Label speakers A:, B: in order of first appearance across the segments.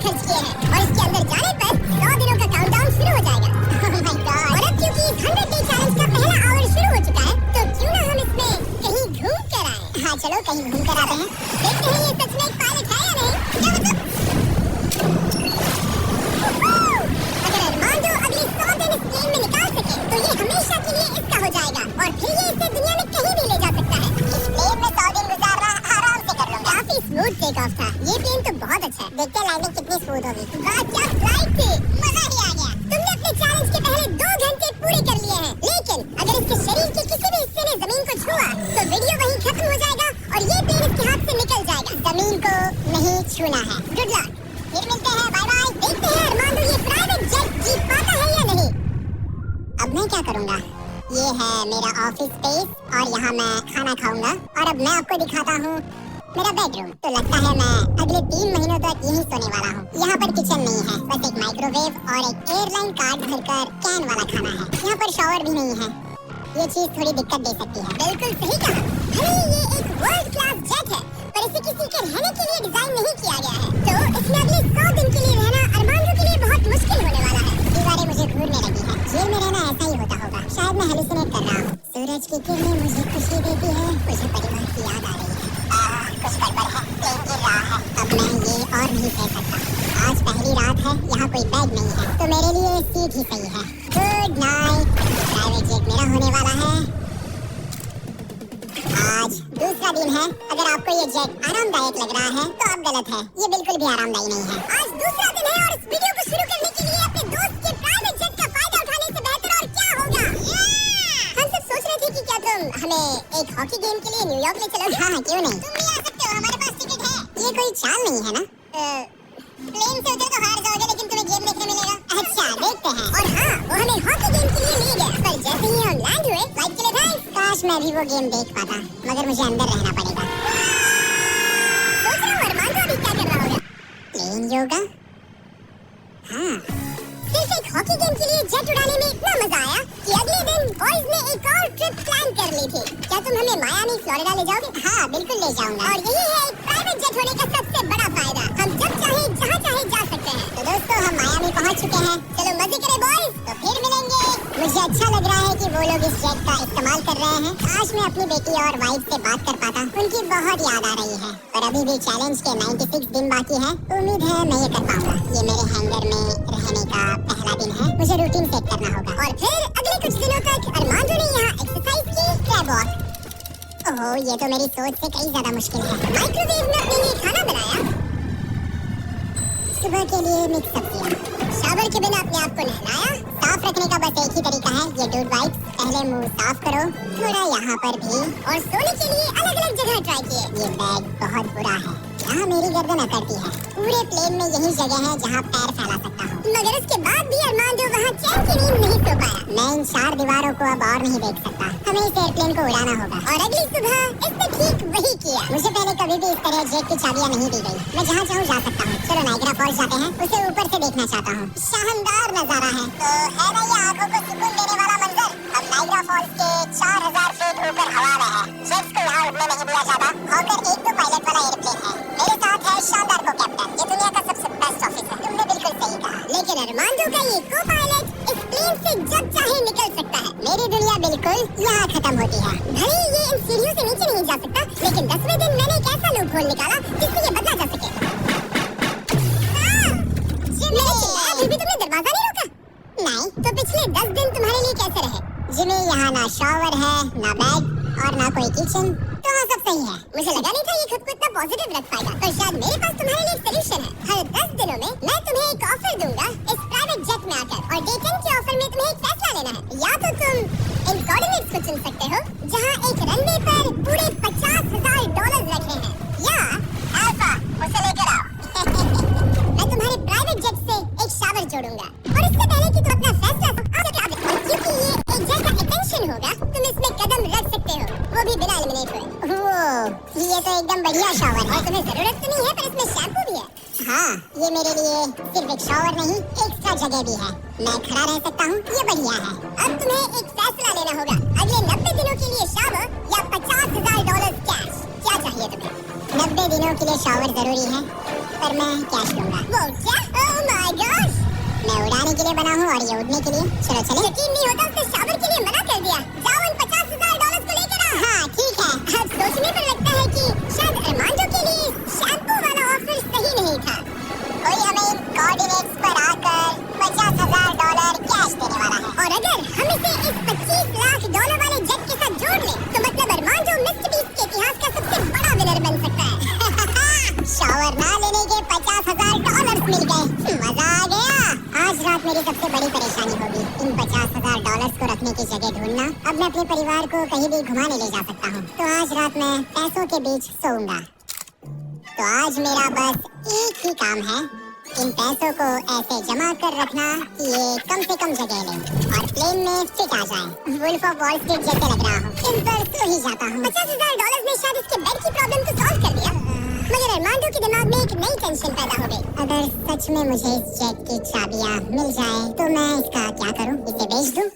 A: बहुत खर्च किए हैं और इसके अंदर जाने पर 100 दिनों का काउंटडाउन शुरू हो जाएगा। Oh my God! और अब क्योंकि इस 100 डे चैलेंज का पहला आवर शुरू हो चुका है, तो क्यों ना हम इसमें कहीं घूम कर आए। हाँ चलो कहीं घूम कर आते हैं, देखते हैं ये सच में एक पायलट है या नहीं। क्या मतलब? अगर अरमांडो अगले 100 दिन इस प्लेन में निकाल सके तो ये हमेशा के लिए इसका हो जाएगा और फिर ये इसे दुनिया में कहीं भी ले जा सकता है। इस प्लेन में 100 दिन गुजारना आराम से कर लूंगा। काफी स्मूथ टेक ऑफ था। ये प्लेन तो बहुत अच्छा है। देखते हैं लैंडिंग कितनी स्मूथ होगी। वाह क्या फ्लाइट थी, मजा ही आ गया। तुमने अपने चैलेंज के पहले 2 घंटे पूरे कर लिए हैं, लेकिन अगर इसके शरीर के किसी भी हिस्से ने जमीन को छुआ तो वीडियो वहीं खत्म हो जाएगा और ये प्लेन इसके हाथ से निकल जाएगा। जमीन को नहीं छूना है। गुड लक, फिर मिलते हैं, बाय बाय। देखते हैं अरमांडो ये प्राइवेट जेट जीत पाता है या नहीं। अब मैं क्या करूंगा, ये है मेरा ऑफिस स्पेस और यहाँ मैं खाना खाऊंगा और अब मैं आपको दिखाता हूँ मेरा बेडरूम। तो लगता है मैं अगले 3 महीनों तक यहीं सोने वाला हूँ। यहाँ पर किचन नहीं है, बस एक माइक्रोवेव और एक एयरलाइन कार्ड भरकर कैन वाला खाना है। यहाँ पर शॉवर भी नहीं है, ये चीज थोड़ी दिक्कत दे सकती है। बिल्कुल सही कहा। भले ये एक वर्ल्ड क्लास जेट है, पर इसे किसी के रहने के लिए डिजाइन नहीं किया गया है, तो इसमें अगले 100 दिन के लिए रहना अरमांडो के लिए बहुत मुश्किल होने वाला है। दीवारें मुझे घूरने लगी है। जेल में रहना ऐसा ही होता होगा, शायद मैं हेलुसिनेट कर रहा हूँ। सूरज की किरणें मुझे खुशी देती है, मुझे परिवार की याद आ रही है। कुछ गड़बड़ है, प्लेन गिर रहा है। अब मैं ये और नहीं सह सकता। आज पहली रात है, यहाँ कोई बेड नहीं है, तो मेरे लिए सीट ही सही है। Good night. प्राइवेट जेट मेरा होने वाला है। आज दूसरा दिन है। अगर आपको ये जेट आरामदायक लग रहा है तो आप गलत है, ये बिल्कुल भी आरामदायक नहीं है। आज दूसरा दिन है और इस वीडियो को शुरू करने के लिए अपने दोस्त के प्राइवेट जेट का फायदा उठाने से बेहतर और क्या होगा। हम सब सोच रहे थे कि क्या तुम हमें एक हॉकी गेम के लिए न्यूयॉर्क ले चलोगे। हाँ क्यों नहीं, तुम भी आ सकते हो, हमारे पास टिकट है। ये कोई चाल नहीं है ना, प्लेन से उतर तो हार जाओगे लेकिन तुम्हें गेम देखने मिलेगा। अच्छा देखते हैं। और हाँ, वो हमें हॉकी गेम के लिए ले गया, पर जैसे ही हम लैंड हुए, फ्लाइट के लिए थैंक्स। काश मैं भी वो गेम देख पाता, मगर मुझे अंदर रहना पड़ेगा। सोच रहा हूँ अरमांडो अभी क्या कर रहा होगा। प्लेन योगा। हाँ, सिर्फ एक हॉकी गेम के लिए जेट उड़ाने में इतना मजा आया कि अगले दिन बॉयज ने एक और ट्रिप प्लान कर ली थी। क्या तुम हमें मायामी फ्लोरिडा ले जाओगे? हाँ बिल्कुल ले जाऊंगा। और यही है एक प्राइवेट जेट होने का सबसे बड़ा फायदा, हम जब चाहे जहाँ चाहे जा सकते हैं। तो दोस्तों हम मायामी पहुँच चुके हैं, चलो मजे करें बॉयज, तो फिर मिलेंगे। मुझे अच्छा लग रहा है कि वो लोग इस जेट का इस्तेमाल कर रहे हैं। काश मैं अपनी बेटी और वाइफ से बात कर पाता, उनकी बहुत याद आ रही है। और अभी भी चैलेंज के 96 दिन बाकी है, उम्मीद है मैं ये कर पाऊंगा। ये मेरे हैंगर में रहने का पहला दिन है, मुझे रूटीन सेट करना होगा। और फिर अगले कुछ दिनों तक अरमांडो ने यहाँ एक्सरसाइज की, क्रैब वॉक। ओह ये तो मेरी सोच से कई ज्यादा मुश्किल है। माइक्रोवेव में अपने लिए खाना बनाया, सुबह के लिए मिक्स सब्जियां, शावर के बिना अपने आप को नहलाया। साफ रखने का बस एक ही तरीका है, ये डूड वाइप्स। पहले मुंह साफ करो, थोड़ा यहाँ पर भी, और सोने के लिए अलग अलग जगह ट्राई किए। ये बेड बहुत बुरा है, यहाँ मेरी गर्दन अकड़ती है। पूरे प्लेन में यही जगह है जहाँ पैर फैला सकता हूँ, मगर उसके बाद भी अरमांडो वहाँ चैन की नींद नहीं सो पाया। मैं इन 4 दीवारों को अब और नहीं देख सकता, हमें इस एयरप्लेन को उड़ाना होगा। और अगली सुबह इसने ठीक वही किया। मुझे पहले कभी भी इस तरह जेट की चाबियाँ नहीं दी गई, मैं जहाँ चाहूँ जा सकता हूँ। चलो नाइग्रा फॉल्स जाते हैं, उसे ऊपर से देखना चाहता हूँ। शानदार नजारा है। तो है ना ये आंखों को सुकून देने वाला मंजर। हम नाइग्रा फॉल्स के 4000 फीट ऊपर हवा में हैं। जेट्स को यहाँ उड़ने नहीं दिया जाता। हॉकर 1-2 पायलट वाला एयरप्लेन है। मेरे साथ है शानदार को कैप्टन, ये दुनिया का सबसे बेस्ट ऑफिसर। तुमने बिल्कुल सही कहा, लेकिन अरमांडो का ये को पायलट इस प्लेन से जब चाहे निकल सकता है। मेरी दुनिया बिल्कुल यहाँ खत्म होती है। भले ये इन सीढ़ियों से नीचे नहीं जा सकता, लेकिन 10वें दिन मैंने एक ऐसा लूप होल निकाला जिससे ये बदला जा सके। अभी भी तुमने दरवाजा नहीं रोका? नहीं। तो पिछले 10 दिन तुम्हारे लिए कैसे रहे? जिमी यहाँ ना शॉवर है, ना बेड और ना कोई किचन, तो हाँ सब सही है। मुझे लगा नहीं था ये खुद को इतना पॉजिटिव रख पाएगा, पर शायद मेरे पास तुम्हारे लिए एक सलूशन है। हर 10 दिनों में मैं तुम्हें एक ऑफर दूंगा इस प्राइवेट जेट में आकर, और डे 10 के ऑफर में तुम्हें एक फैसला लेना है। या तो तुम इन कोऑर्डिनेट्स को चुन सकते हो जहाँ एक रनवे पर पूरे $50,000 रखे हैं, या अल्फा उसे लेकर आओ। मैं तुम्हारे प्राइवेट जेट से एक शावर जोड़ूंगा, और इससे पहले कि तुम अपना फैसला क्योंकि ये एक जेट का एक्सटेंशन होगा, तुम इसमें कदम रख सकते हो, वो भी बिना एलिमिनेट हुए। ये तो एकदम बढ़िया शावर है। और तुम्हें जरूरत तो नहीं है, पर इसमें शैम्पू भी है। हाँ, ये मेरे लिए सिर्फ एक शावर नहीं, एक्स्ट्रा जगह भी है। मैं खड़ा रह सकता हूँ, ये बढ़िया है। अब तुम्हें एक फैसला लेना होगा, अगले 90 दिनों के लिए शावर या $50,000 कैश। क्या चाहिए तुम्हें? 90 दिनों के लिए शावर जरूरी है, पर मैं कैश लूंगा। वो क्या? लिए बना हूँ और ये उड़ने के लिए। चलो चले। यकीन नहीं होता उसने शावर के लिए मना कर दिया। जाओ उन $50,000 को लेकर आओ। हाँ ठीक है। अब सोचने पर लगता है कि शायद अरमांडो के लिए शैम्पू वाला ऑफर सही नहीं था। कोई हमें इन कोऑर्डिनेट्स पर आकर $50,000 कैश देने वाला है और अगर हम इसे इस $25 लाख वाले जेट के साथ जोड़ लें तो मतलब अरमांडो मिस्टर बीस्ट के इतिहास का सबसे बड़ा विनर बन सकता है। शावर ना लेने के $50,000 मिल गए। मजा आ गया। आज रात मेरी सबसे बड़ी परेशानी होगी इन $50,000 को रखने की जगह ढूंढना। अब मैं अपने परिवार को कहीं भी घुमाने ले जा सकता हूँ तो आज रात मैं पैसों के बीच सोऊंगा। तो आज मेरा बस एक ही काम है, इन पैसों को ऐसे जमा कर रखना कि ये कम से कम जगह लें और प्लेन में फिट आ जाए। वुल्फ ऑफ वॉल स्ट्रीट जैसे लग रहा हूँ। इन पर सो ही जाता हूँ। $50,000 ने शायद इसके बेड की प्रॉब्लम को सॉल्व कर दिया, मगर अरमांडो के दिमाग में एक नई टेंशन पैदा हो गई। अगर सच में मुझे इस जेट की चाबियाँ मिल जाए तो मैं इसका क्या करूँ? इसे बेच दूँ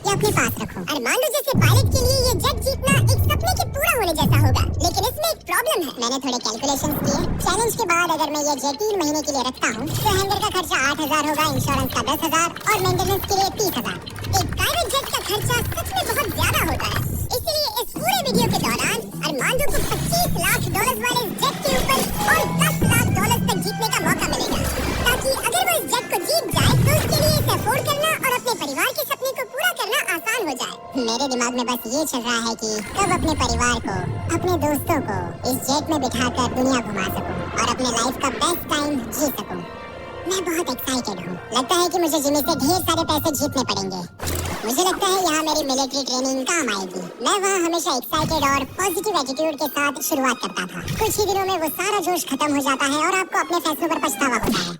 A: या अपने पास रखूं? अरमांडो जैसे पायलट के लिए ये जेट जीतना एक सपने के पूरा होने जैसा होगा, लेकिन इसमें एक प्रॉब्लम है। मैंने थोड़े कैलकुलेशंस किए। चैलेंज के बाद अगर मैं ये जेट 3 महीने के लिए रखता हूँ तो हैंगर का खर्चा 8,000 होगा, इंश्योरेंस का 10,000 और मेंटेनेंस के लिए 30,000। एक प्राइवेट जेट का खर्चा सच में बहुत ज्यादा होता है। इसलिए इस पूरे वीडियो के दौरान अरमांडो को $25 लाख वाले जेट के ऊपर और $10 लाख तक जीतने का मौका मिलेगा, ताकि अगर वो इस जेट को जीत जाए तो उसके लिए इसे अफोर्ड करना और अपने परिवार के सपने को पूरा करना आसान हो जाए। मेरे दिमाग में बस ये चल रहा है कि कब अपने परिवार को, अपने दोस्तों को इस जेट में बिठाकर दुनिया घुमा सकूं और अपने लाइफ का बेस्ट टाइम जी सकूं। मैं बहुत एक्साइटेड हूँ। लगता है कि मुझे जिमी से ढेर सारे पैसे जीतने पड़ेंगे। मुझे लगता है यहाँ मेरी मिलिट्री ट्रेनिंग काम आएगी। मैं वहाँ हमेशा एक्साइटेड और पॉजिटिव एटीट्यूड के साथ शुरुआत करता था। कुछ ही दिनों में वो सारा जोश खत्म हो जाता है और आपको अपने फैसलों पर पछतावा होता है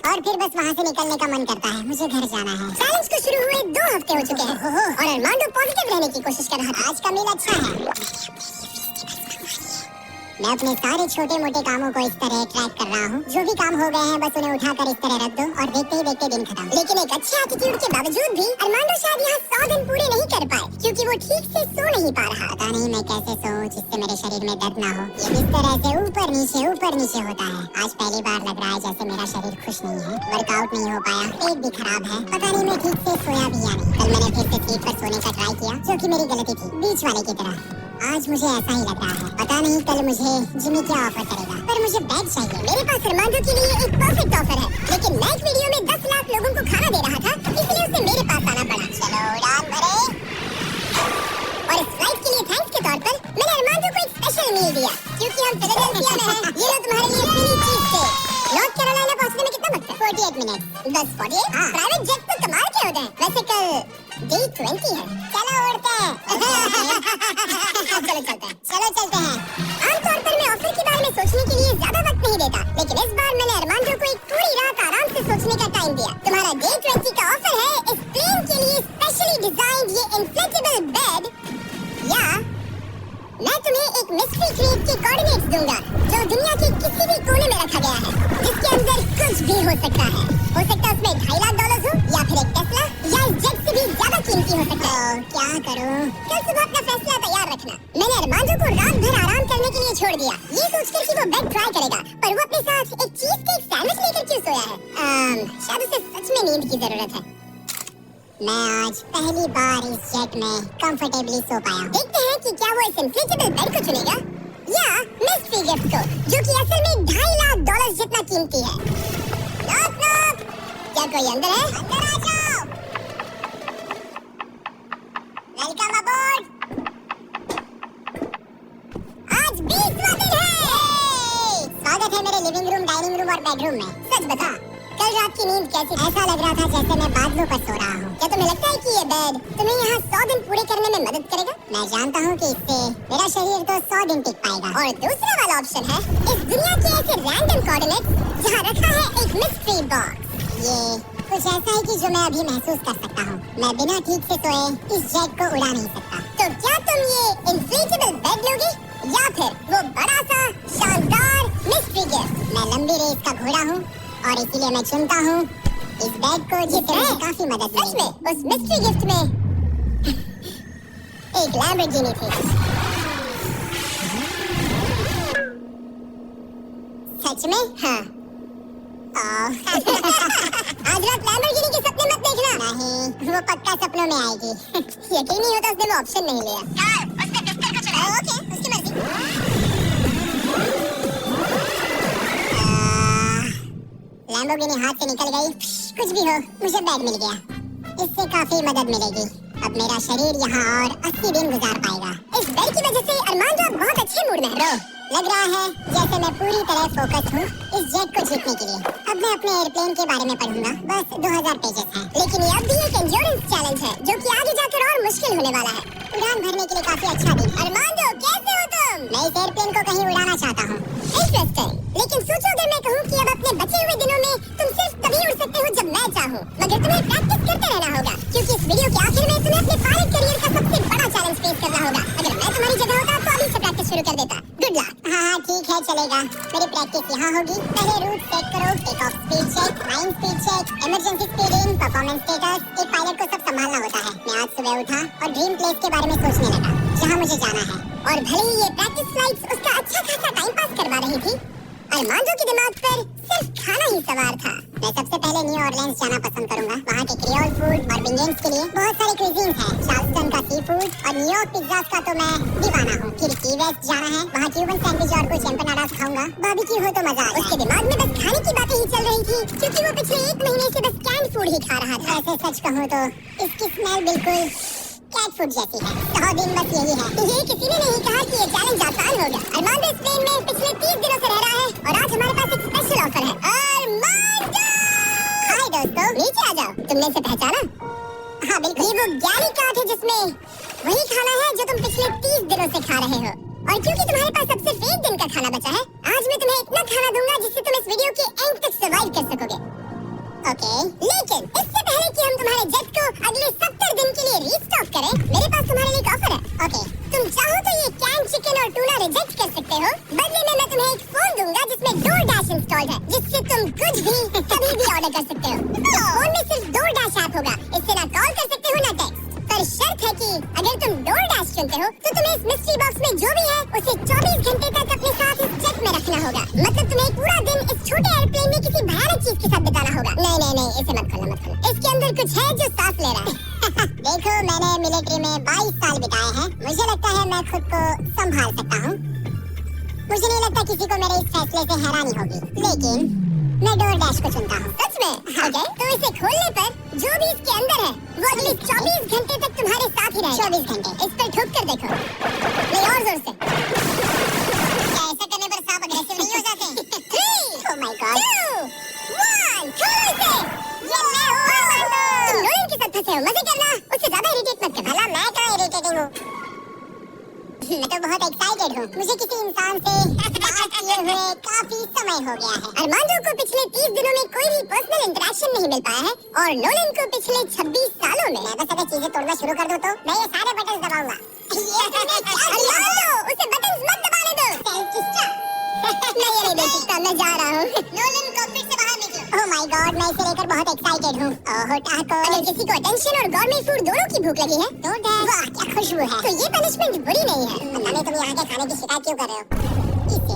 A: और फिर बस वहाँ से निकलने का मन करता है। मुझे घर जाना है। चैलेंज को शुरू हुए 2 हफ्ते हो चुके हैं और अरमांडो पॉजिटिव रहने की कोशिश कर रहा था। आज का मील अच्छा है। मैं अपने सारे छोटे मोटे कामों को इस तरह ट्रैक कर रहा हूँ। जो भी काम हो गए हैं बस उन्हें उठाकर इस तरह रख दो और देखते ही देखते दिन खत्म। लेकिन एक अच्छे एटीट्यूड के बावजूद भी अरमांडो शायद यहाँ 100 दिन पूरे नहीं कर पाए क्योंकि वो ठीक से सो नहीं पा रहा। पता नहीं मैं कैसे सोऊं जिससे मेरे शरीर में दर्द ना हो। ये इस तरह से ऊपर नीचे होता है। आज पहली बार लग रहा है जैसे मेरा शरीर खुश नहीं है। वर्कआउट नहीं हो पाया, पेट भी खराब है। पता नहीं मैं ठीक से सोया भी या नहीं। कल मैंने फिर से सीट पर सोने का ट्राई किया जो कि मेरी गलती थी, बीच वाले की तरह। आज मुझे ऐसा ही लग रहा है। पता नहीं कल मुझे जिमी क्या ऑफर करेगा, पर मुझे बेड चाहिए। मेरे पास अरमांडो के लिए एक परफेक्ट ऑफर है, लेकिन मैं एक वीडियो में 10 लाख लोगों को खाना दे रहा था, इसलिए उसे मेरे पास आना पड़ा। चलो उड़ान भरे। और इस फ्लाइट के लिए थैंक्स के तौर पर मैंने अरमांडो को एक स्पेशल मील दिया क्योंकि हम फिलाडेल्फिया में हैं। ये लो तुम्हारे लिए फ्री चीज थे। नॉर्थ कैरोलिना पहुंचने में कितना वक्त है? 48 मिनट। बस 48? प्राइवेट जेट तो कमाल के होते हैं। वैसे कल Day 20 है। चलो उड़ते हैं। चलो चलते हैं। आमतौर पर मैं ऑफर के बारे में सोचने के लिए ज्यादा वक्त नहीं देता, लेकिन इस बार मैंने अरमांडो को एक पूरी रात आराम से सोचने का टाइम दिया। तुम्हारा Day 20 का ऑफर है इस प्लेन के लिए स्पेशली डिजाइन्ड ये इन्फ्लेटेबल बेड, या मैं तुम्हें एक मिस्ट्री क्रेट के कोऑर्डिनेट्स दूंगा जो दुनिया के किसी भी कोने में रखा गया है, जिसके अंदर कुछ भी हो सकता है। हो सकता है उसमें $2.5 लाख हो, या फिर एक टेस्ला, या इस जेट से भी ज्यादा कीमती हो सकता है। क्या करूं? कल सुबह अपना फैसला तैयार रखना। मैंने अरमांडो को रात भर आराम करने के लिए छोड़ दिया, ये सोचकर कि वो बेड ट्राई करेगा, पर वो अपने साथ एक चीज केक सैंडविच लेकर क्यों सोया है? शायद उसे सच में नींद की जरूरत है। मैं आज पहली बार इस जेट में कंफर्टेबली सो पाया। देखते हैं कि क्या वो इस इन्फ्लेटेबल बेड को चुनेगा या मिस्ट्री गिफ्ट को, जो कि असल में $2.5 लाख जितना कीमती है। Knock knock. क्या कोई अंदर है? अंदर आ जाओ। वेलकम अबॉर्ड। आज 20वां दिन है। स्वागत है मेरे लिविंग रूम, डाइनिंग रूम और बेडरूम में। सच बता, कल रात की नींद कैसी? ऐसा लग रहा था जैसे मैं बादलों पर सो रहा हूँ। क्या तुम्हें लगता है कि ये बेड तुम्हें यहाँ 100 दिन पूरे करने में मदद करेगा? मैं जानता हूँ कि इससे मेरा शरीर तो 100 दिन टिक पाएगा। और दूसरा वाला ऑप्शन है इस दुनिया के ऐसे रैंडम कोऑर्डिनेट्स जहाँ रखा है एक मिस्ट्री बॉक्स। ये कुछ ऐसा है कि जो मैं अभी महसूस कर सकता हूँ। मैं बिना ठीक से सोए इस जेट को उड़ा नहीं सकता। तो क्या तुम ये इन्फ्लेटेबल बेड लोगे या फिर वो बड़ा सा शानदार मिस्ट्री गिफ्ट? मैं लंबी रेस का घोड़ा हूँ और इसीलिए मैं चुनता हूँ इस बेड को, जिससे मुझे काफी मदद मिली। सच में उस मिस्ट्री गिफ्ट में एक लैम्बोर्गिनी थी। सच में? हाँ। आज रात लैम्बोर्गिनी के सपने मत देखना। नहीं, वो पक्का सपनों में आएगी। यकीन नहीं होता उसने वो ऑप्शन नहीं लिया। कार, उसने बिस्तर को चुना। ओके, उसकी मर्जी। लैम्बोर्गिनी हाथ से निकल गई। कुछ भी हो, मुझे बैग मिल गया। इससे काफी मदद मिलेगी। अब मेरा शरीर यहाँ और 80 दिन गुजार पाएगा। इस डर की वजह से अरमांडो अब बहुत अच्छे मूड में है। लग रहा है जैसे मैं पूरी तरह फोकस हूँ इस जेट को जीतने के लिए। अब मैं अपने एयरप्लेन के बारे में पढ़ूंगा। बस 2000 पेजेस हैं। लेकिन ये अब भी एक एंड्योरेंस चैलेंज है जो कि आगे जाकर और मुश्किल होने वाला है। उड़ान भरने के लिए काफी अच्छा दिन। अरमांडो, कैसे हो तुम? मैं इस एयरप्लेन को कहीं उड़ाना चाहता हूँ। इंटरेस्टिंग। लेकिन सोचो अगर मैं कहूँ कि अब अपने बचे हुए दिनों में तुम सिर्फ तभी उड़ सकते हो जब मैं चाहूँ। मगर तुम्हें प्रैक्टिस करते रहना होगा क्योंकि इस वीडियो के आखिर में तुम्हें अपने पायलट करियर का सबसे बड़ा चैलेंज फेस करना होगा। अगर मैं तुम्हारी जगह होता तो अभी से प्रैक्टिस शुरू कर देता। Good luck. हाँ ठीक है, चलेगा। मेरी प्रैक्टिस यहाँ होगी। पहले रूट सेट करो, take off speed check, mind speed check, emergency speeding, performance status. एक पायलट को सब संभालना होता है। मैं आज सुबह उठा और ड्रीम प्लेस के बारे में सोचने लगा जहाँ मुझे जाना है। और भले ही ये प्रैक्टिस फ्लाइट्स उसका अच्छा खासा टाइम पास करवा रही थी, अरमांडो के दिमाग पर सिर्फ खाना ही सवार था। मैं सबसे पहले न्यू ऑरलीन्स जाना पसंद करूंगा। वहाँ के क्रियोल फूड और पिंगुइन्स के लिए बहुत सारे क्विजीन्स हैं। चार्ल्सटन का सी फूड और न्यूयॉर्क पिज़्ज़ा का तो मैं दीवाना हूँ। फिर की वेस्ट जाना है। वहाँ क्यूबन सैंडविच और कुछ एम्पनाडास खाऊंगा। बारबेक्यू हो तो मजा आ जाए। उसके दिमाग में बस खाने की बातें ही चल रही थी क्योंकि वो पिछले 1 महीने से बस कैंड फूड ही खा रहा था। ऐसे सच कहूँ तो इसकी स्मेल बिल्कुल कैट फूड जैसी है। 100 दिन बस यही है। ये किसी ने नहीं कहा कि ये चैलेंज आसान होगा। अरमांडो इस प्लेन में पिछले 30 दिनों से रह रहा है और आज हमारे पास एक स्पेशल ऑफर है। अरमांडो! हाय दोस्तों, नीचे आ जाओ। तुमने इसे पहचाना? हाँ बिल्कुल। ये वो गैरी कार्ट है जिसमें वही खाना है जो तुम पिछले 30 दिनों से खा रहे हो। और क्योंकि तुम्हारे पास अब सिर्फ 1 दिन का खाना बचा है, आज मैं तुम्हें इतना खाना दूंगा जिससे तुम इस वीडियो के एंड तक सर्वाइव कर सकोगे। ओके, लेकिन इससे पहले कि हम तुम्हारे जेट को अगले 70 दिन के लिए रीस्टॉक करें, मेरे पास तुम्हारे लिए एक ऑफर है। ओके, तुम चाहो तो ये कैन चिकन और टूना रिजेक्ट कर सकते हो। बदले में मैं तुम्हें एक फोन दूंगा जिसमें DoorDash इंस्टॉल्ड है, जिससे तुम कुछ भी कभी भी ऑर्डर कर सकते हो। फोन में सिर्फ DoorDash ऐप होगा। इससे ना कॉल कर सकते हो ना टेक्स्ट। पर शर्त है कि अगर तुम DoorDash चुनते हो तो तुम्हें इस मिस्ट्री बॉक्स में जो भी है उसे 24 घंटे तक अपने साथ इस जेट में रखना होगा। मतलब तुम्हें पूरा दिन इस छोटे एयरप्लेन में किसी भयानक चीज के साथ बिताना होगा। नहीं, इसे मत खोलना, मत खोलना। इसके अंदर कुछ है जो सांस ले रहा है। देखो, मैंने मिलिट्री में 22 साल बिताए हैं। मुझे लगता है मैं खुद को संभाल सकता हूँ। मुझे नहीं लगता किसी को मेरे इस फैसले से हैरानी होगी। लेकिन मैं DoorDash को चुनता हूँ। सच में? ओके, तो इसे खोलने पर जो भी इसके अंदर है वो अगले 24 घंटे तक तुम्हारे साथ ही रहेगा। 24 घंटे। इस पर ठोक कर देखो। नहीं, और जोर से। क्या ऐसा करने पर सांप अग्रेसिव नहीं हो जाते? 3, oh my God, 2, 1, खोलो इसे। ये मैं हूँ अरमांडो। तुम नोलन के साथ फंसे हो, मजे करना। उससे ज्यादा इरिटेट मत करना। भला मैं कहाँ इरिटेटिंग हूँ? मैं तो बहुत एक्साइटेड हूँ। मुझे किसी इंसान से बात किए हुए काफी समय हो गया है। अरमांडो को पिछले 30 दिनों में कोई भी पर्सनल इंटरेक्शन नहीं मिल पाया है और नोलन को पिछले 26 सालों में। मैं बस अगर चीजें तोड़ना शुरू कर दूँ तो मैं ये सारे बटन दबाऊंगा। अरमांडो, उसे बटन मत दबाने दो। मैं ये नहीं देख सकता, मैं जा रहा हूँ। नोलन कॉकपिट से बाहर निकलो। ओह माय गॉड, मैं इसे लेकर बहुत एक्साइटेड हूँ। ओह टाको। अगर किसी को अटेंशन और गॉर्मेट फूड दोनों की भूख लगी है तो वाह क्या खुशबू है। तो ये पनिशमेंट बुरी नहीं है। पता नहीं तुम यहाँ के खाने की शिकायत क्यों कर रहे हो? इसे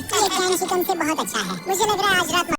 A: तो ये कैन चिकन से बहुत अच्छा है। मुझे लग रहा है आज रात